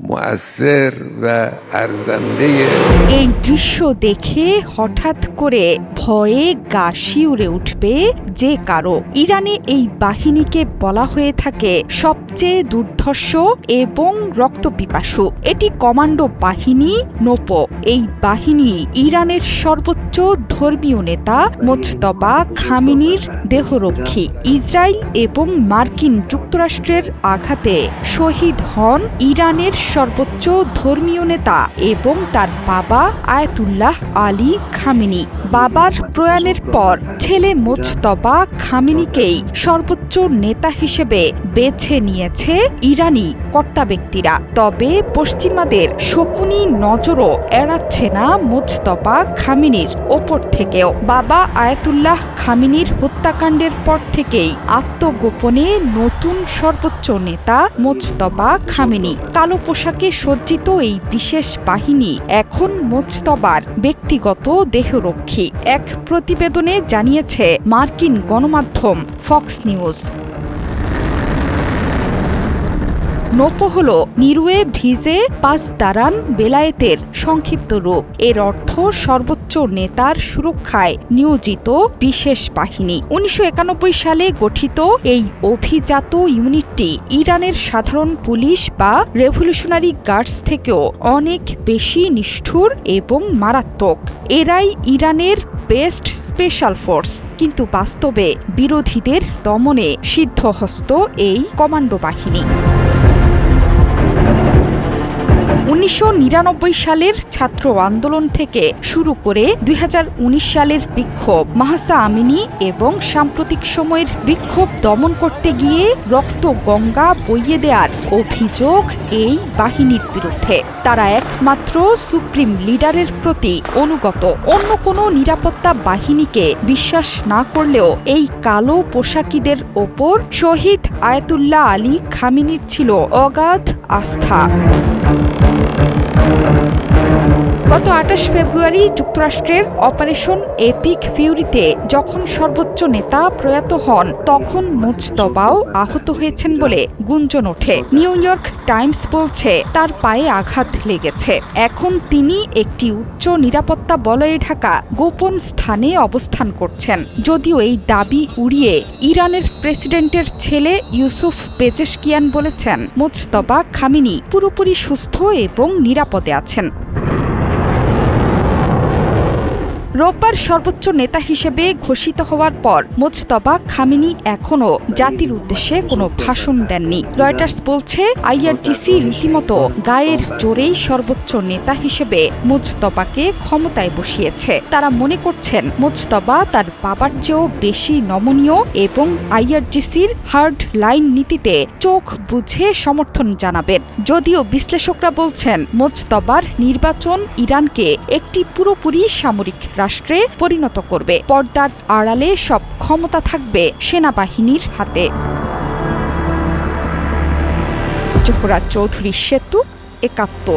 مؤثر و ارزنده এই দৃশ্য দেখে হঠাৎ করে ভয়ে গা শিউরে উঠবে যে কারো। ইরানে এই বাহিনীকে বলা হয়ে থাকে সবচেয়ে দুর্ধর্ষ এবং রক্তপিপাসু। এটি কমান্ডো বাহিনী নোপো। এই বাহিনী ইরানের সর্বোচ্চ ধর্মীয় নেতা মোজতবা খামেনির দেহরক্ষী। ইসরায়েল এবং মার্কিন যুক্তরাষ্ট্রের আঘাতে শহীদ হন ইরানের সর্বোচ্চ ধর্মীয় নেতা এবং তার বাবা আয়াতুল্লাহ আলী খামেনি। বাবার প্রয়াণের পর ছেলে মোজতবা খামেনিকেই সর্বোচ্চ নেতা হিসেবে বেছে নিয়েছে ইরানি কর্তা ব্যক্তিরা। তবে পশ্চিমাদের শকুনি নজরও এড়াচ্ছে না মোজতবা খামেনির ওপর থেকেও। বাবা আয়াতুল্লাহ খামেনির হত্যাকাণ্ডের পর থেকেই আত্মগোপনে নতুন সর্বোচ্চ নেতা মোজতবা খামেনি। কালো পোশাকে সজ্জিত এই বিশেষ বাহিনী এখন মোজতবার ব্যক্তিগত দেহরক্ষী, এক প্রতিবেদনে জানিয়েছে মার্কিন গণমাধ্যম ফক্স নিউজ। নোপো হল নিরুয়ে ভিজে পাস দারান বেলায়েতের সংক্ষিপ্ত রূপ। এর অর্থ সর্বোচ্চ নেতার সুরক্ষায় নিয়োজিত বিশেষ বাহিনী। 1991 সালে গঠিত এই অভিজাত ইউনিটটি ইরানের সাধারণ পুলিশ বা রেভলিউশনারি গার্ডস থেকেও অনেক বেশি নিষ্ঠুর এবং মারাত্মক। এরাই ইরানের বেস্ট স্পেশাল ফোর্স, কিন্তু বাস্তবে বিরোধীদের দমনে সিদ্ধহস্ত এই কমান্ডো বাহিনী। 1999 সালের ছাত্র আন্দোলন থেকে শুরু করে 2019 সালের বিক্ষোভ, মাহসা আমিনি এবং সাম্প্রতিক সময়ের বিক্ষোভ দমন করতে গিয়ে রক্ত গঙ্গা বইয়ে দেওয়ার অভিযোগ এই বাহিনীর বিরুদ্ধে। তারা একমাত্র সুপ্রিম লিডারের প্রতি অনুগত। অন্য কোনো নিরাপত্তা বাহিনীকে বিশ্বাস না করলেও এই কালো পোশাকিদের ওপর শহীদ আয়াতুল্লাহ আলী খামেনির ছিল অগাধ আস্থা। গত 28 ফেব্রুয়ারি যুক্তরাষ্ট্রের অপারেশন এপিক ফিউরিতে যখন সর্বোচ্চ নেতা প্রয়াত হন, তখন মোজতবাও আহত হয়েছেন বলে গুঞ্জন ওঠে। নিউ ইয়র্ক টাইমস বলছে তার পায়ে আঘাত লেগেছে। এখন তিনি একটি উচ্চ নিরাপত্তা বলয়ে ঢাকা গোপন স্থানে অবস্থান করছেন। যদিও এই দাবি উড়িয়ে ইরানের প্রেসিডেন্টের ছেলে ইউসুফ পেজেশকিয়ান বলেছেন মোজতবা খামেনি পুরোপুরি সুস্থ এবং নিরাপদে আছেন। রোববার সর্বোচ্চ নেতা হিসেবে ঘোষিত হওয়ার পর মোজতবা খামেনি এখনও জাতির উদ্দেশ্যে কোনো ভাষণ দেননি। রয়টার্স বলছে আইআরজিসি রীতিমতো গায়ের জোরেই সর্বোচ্চ নেতা হিসেবে মোজতবাকে ক্ষমতায় বসিয়েছে। তারা মনে করছেন মোজতবা তার বাবার চেয়েও বেশি নমনীয় এবং আইআরজিসির হার্ড লাইন নীতিতে চোখ বুঝে সমর্থন জানাবেন। যদিও বিশ্লেষকরা বলছেন মোজতবার নির্বাচন ইরানকে একটি পুরোপুরি সামরিক রাষ্ট্রে পরিণত করবে। পর্দার আড়ালে সব ক্ষমতা থাকবে সেনাবাহিনীর হাতে। জোহরা চৌধুরী সেতু, ৭১।